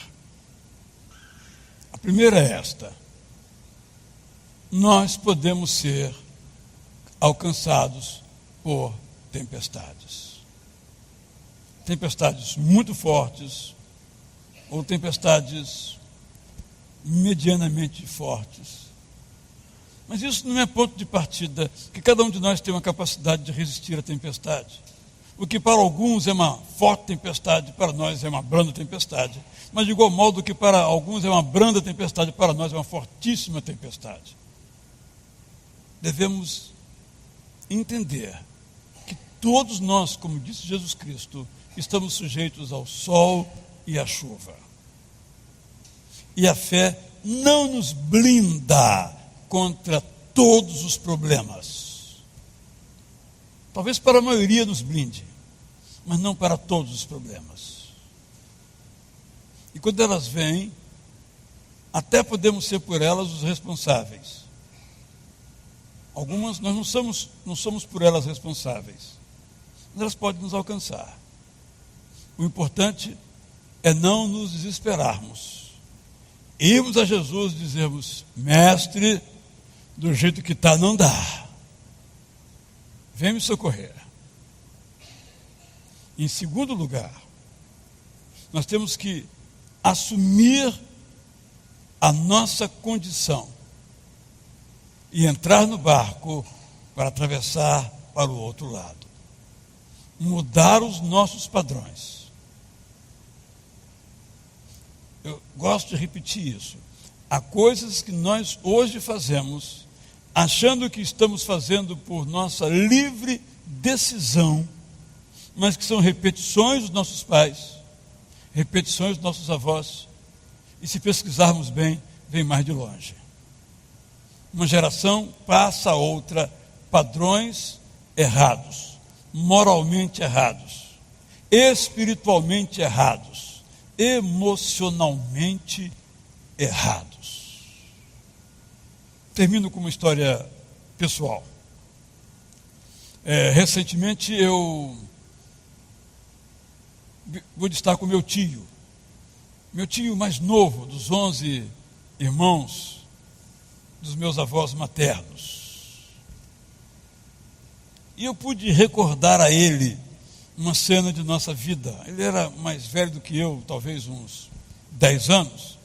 A primeira é esta: nós podemos ser alcançados por tempestades. Tempestades muito fortes, ou tempestades medianamente fortes. Mas isso não é ponto de partida, porque cada um de nós tem uma capacidade de resistir à tempestade. O que para alguns é uma forte tempestade, para nós é uma branda tempestade. Mas de igual modo que para alguns é uma branda tempestade, para nós é uma fortíssima tempestade. Devemos entender que todos nós, como disse Jesus Cristo, estamos sujeitos ao sol e à chuva. E a fé não nos blinda contra todos os problemas. Talvez para a maioria nos blinde, mas não para todos os problemas. E quando elas vêm, até podemos ser por elas os responsáveis. Algumas nós não somos por elas responsáveis, mas elas podem nos alcançar. O importante é não nos desesperarmos. Irmos a Jesus e dizermos: mestre, do jeito que está não dá. Vem me socorrer. Em segundo lugar, nós temos que assumir a nossa condição e entrar no barco para atravessar para o outro lado. Mudar os nossos padrões. Eu gosto de repetir isso. Há coisas que nós hoje fazemos, achando que estamos fazendo por nossa livre decisão, mas que são repetições dos nossos pais, repetições dos nossos avós, e se pesquisarmos bem, vem mais de longe. Uma geração passa a outra padrões errados, moralmente errados, espiritualmente errados, emocionalmente errados. Termino com uma história pessoal. Recentemente eu vou estar com meu tio mais novo, dos 11 irmãos dos meus avós maternos. E eu pude recordar a ele uma cena de nossa vida. Ele era mais velho do que eu, talvez uns 10 anos,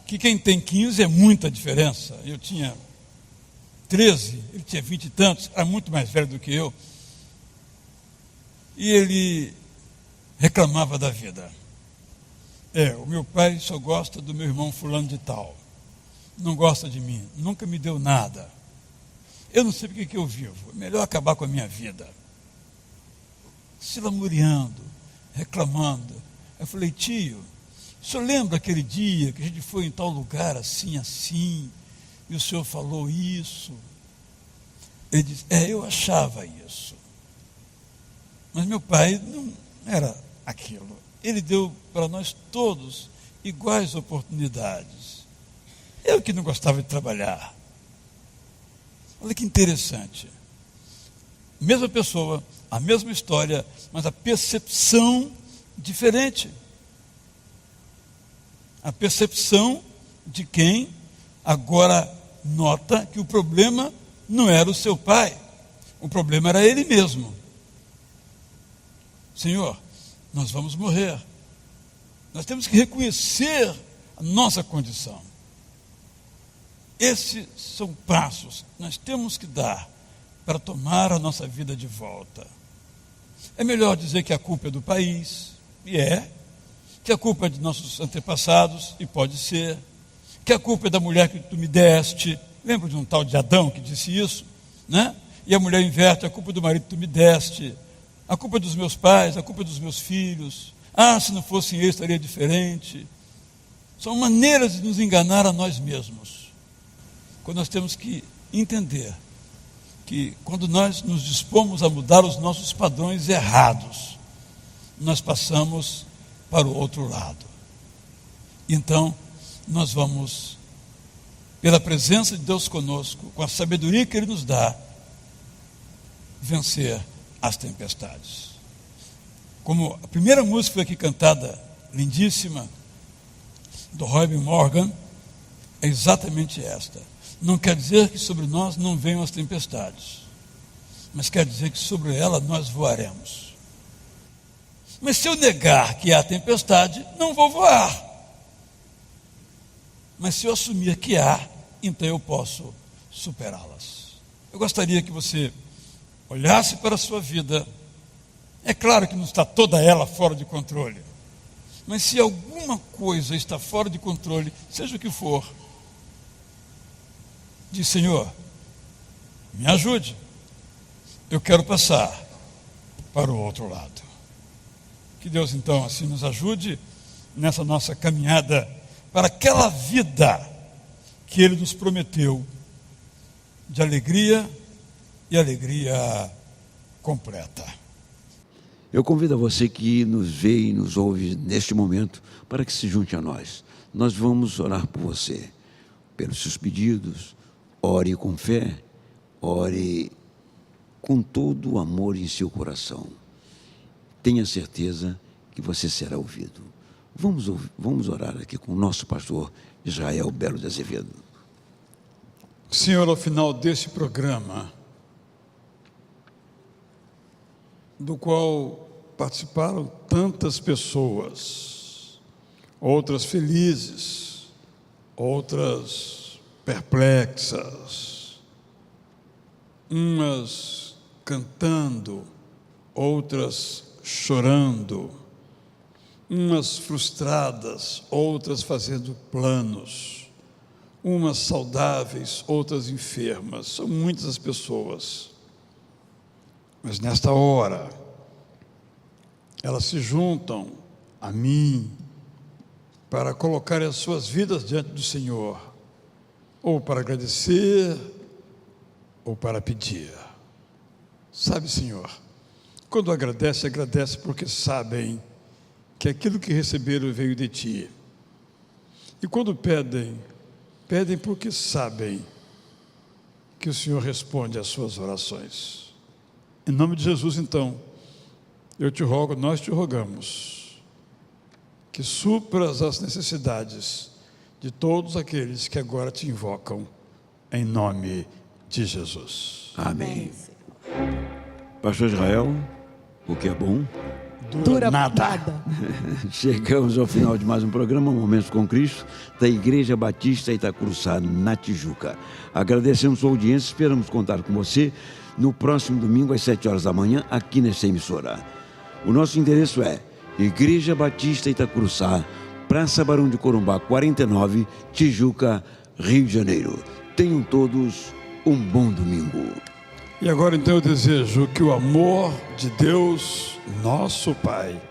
que quem tem 15 é muita diferença. Eu tinha 13, ele tinha 20 e tantos, era muito mais velho do que eu. E ele reclamava da vida. O meu pai só gosta do meu irmão fulano de tal. Não gosta de mim, nunca me deu nada. Eu não sei porque que eu vivo, é melhor acabar com a minha vida. Se lamuriando, reclamando. Eu falei, tio, o senhor lembra aquele dia que a gente foi em tal lugar assim, assim, e o senhor falou isso? Ele disse, eu achava isso. Mas meu pai não era aquilo. Ele deu para nós todos iguais oportunidades. Eu que não gostava de trabalhar. Olha que interessante. Mesma pessoa, a mesma história, mas a percepção diferente. A percepção de quem agora nota que o problema não era o seu pai, o problema era ele mesmo. Senhor, nós vamos morrer. Nós temos que reconhecer a nossa condição. Esses são passos que nós temos que dar para tomar a nossa vida de volta. É melhor dizer que a culpa é do país, e que a culpa é de nossos antepassados, e pode ser, que a culpa é da mulher que tu me deste. Lembra de um tal de Adão que disse isso, né? E a mulher inverte, a culpa do marido que tu me deste, a culpa é dos meus pais, a culpa é dos meus filhos. Se não fossem eles, estaria diferente. São maneiras de nos enganar a nós mesmos. Quando nós temos que entender que quando nós nos dispomos a mudar os nossos padrões errados, nós passamos para o outro lado. Então, nós vamos, pela presença de Deus conosco, com a sabedoria que Ele nos dá, vencer as tempestades. Como a primeira música foi aqui cantada, lindíssima, do Roy Morgan, é exatamente esta. Não quer dizer que sobre nós não venham as tempestades, mas quer dizer que sobre ela nós voaremos. Mas se eu negar que há tempestade, não vou voar. Mas se eu assumir que há, então eu posso superá-las. Eu gostaria que você olhasse para a sua vida. É claro que não está toda ela fora de controle, mas se alguma coisa está fora de controle, seja o que for, diz, Senhor, me ajude, eu quero passar para o outro lado. Que Deus então assim nos ajude nessa nossa caminhada para aquela vida que Ele nos prometeu, de alegria e alegria completa. Eu convido a você que nos vê e nos ouve neste momento para que se junte a nós. Nós vamos orar por você, pelos seus pedidos. Ore com fé, ore com todo o amor em seu coração. Tenha certeza que você será ouvido. Vamos orar aqui com o nosso pastor Israel Belo de Azevedo. Senhor, ao final desse programa, do qual participaram tantas pessoas, outras felizes, outras perplexas, umas cantando, outras chorando, umas frustradas, outras fazendo planos, umas saudáveis, outras enfermas. São muitas as pessoas. Mas nesta hora, elas se juntam a mim para colocar as suas vidas diante do Senhor, ou para agradecer, ou para pedir. Sabe, Senhor, quando agradece porque sabem que aquilo que receberam veio de Ti. E quando pedem porque sabem que o Senhor responde às suas orações. Em nome de Jesus, então, eu te rogo, nós te rogamos, que supras as necessidades de todos aqueles que agora te invocam, em nome de Jesus. Amém. Pastor Israel, o que é bom Dura nada. Chegamos ao final de mais um programa Momentos com Cristo, da Igreja Batista Itacuruçá, na Tijuca. Agradecemos sua audiência, esperamos contar com você no próximo domingo às 7 horas da manhã, aqui nessa emissora. O nosso endereço é Igreja Batista Itacuruçá, Praça Barão de Corumbá, 49, Tijuca, Rio de Janeiro. Tenham todos um bom domingo. E agora então eu desejo que o amor de Deus, nosso Pai,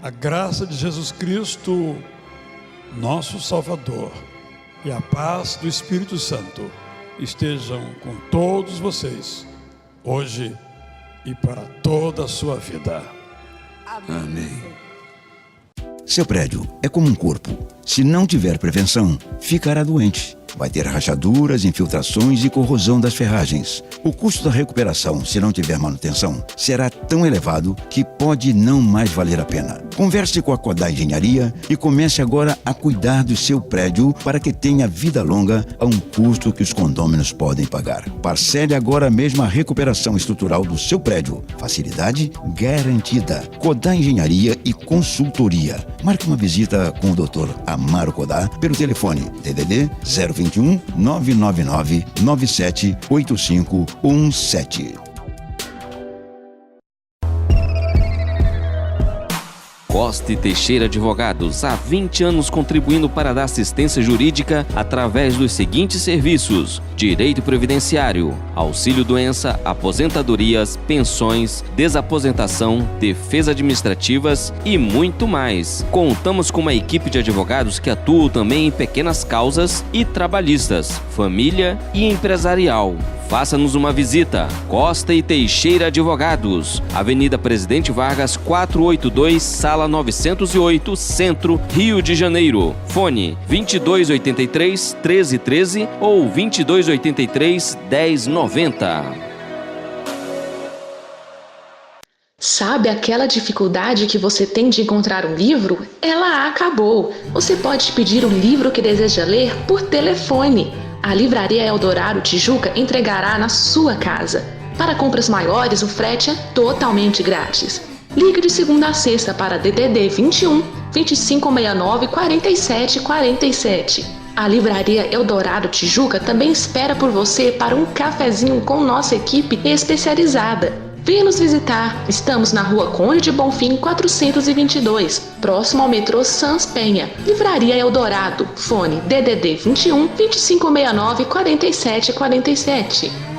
a graça de Jesus Cristo, nosso Salvador, e a paz do Espírito Santo estejam com todos vocês, hoje e para toda a sua vida. Amém. Seu prédio é como um corpo. Se não tiver prevenção, ficará doente. Vai ter rachaduras, infiltrações e corrosão das ferragens. O custo da recuperação, se não tiver manutenção, será tão elevado que pode não mais valer a pena. Converse com a Codá Engenharia e comece agora a cuidar do seu prédio para que tenha vida longa a um custo que os condôminos podem pagar. Parcele agora mesmo a recuperação estrutural do seu prédio. Facilidade garantida. Codá Engenharia e Consultoria. Marque uma visita com o Dr. Amaro Codá pelo telefone DDD 021 999 97 8517. Costa e Teixeira Advogados, há 20 anos contribuindo para dar assistência jurídica através dos seguintes serviços: direito previdenciário, auxílio-doença, aposentadorias, pensões, desaposentação, defesa administrativas e muito mais. Contamos com uma equipe de advogados que atuam também em pequenas causas e trabalhistas, família e empresarial. Faça-nos uma visita. Costa e Teixeira Advogados, Avenida Presidente Vargas 482, Sala 908, Centro, Rio de Janeiro. Fone 2283 1313 ou 2283 1090. Sabe aquela dificuldade que você tem de encontrar um livro? Ela acabou. Você pode pedir o livro que deseja ler por telefone. A Livraria Eldorado Tijuca entregará na sua casa. Para compras maiores, o frete é totalmente grátis. Ligue de segunda a sexta para DDD 21 2569 4747. A Livraria Eldorado Tijuca também espera por você para um cafezinho com nossa equipe especializada. Venha nos visitar. Estamos na Rua Conde de Bonfim 422, próximo ao metrô Sans Penha. Livraria Eldorado. Fone DDD 21 2569 4747.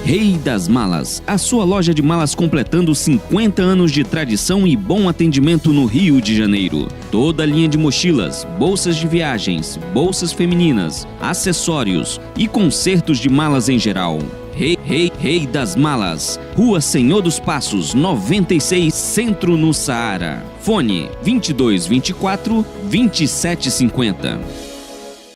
Rei das Malas, a sua loja de malas completando 50 anos de tradição e bom atendimento no Rio de Janeiro. Toda a linha de mochilas, bolsas de viagens, bolsas femininas, acessórios e consertos de malas em geral. Rei das Malas, Rua Senhor dos Passos, 96, Centro, no Saara. Fone 2224 2750.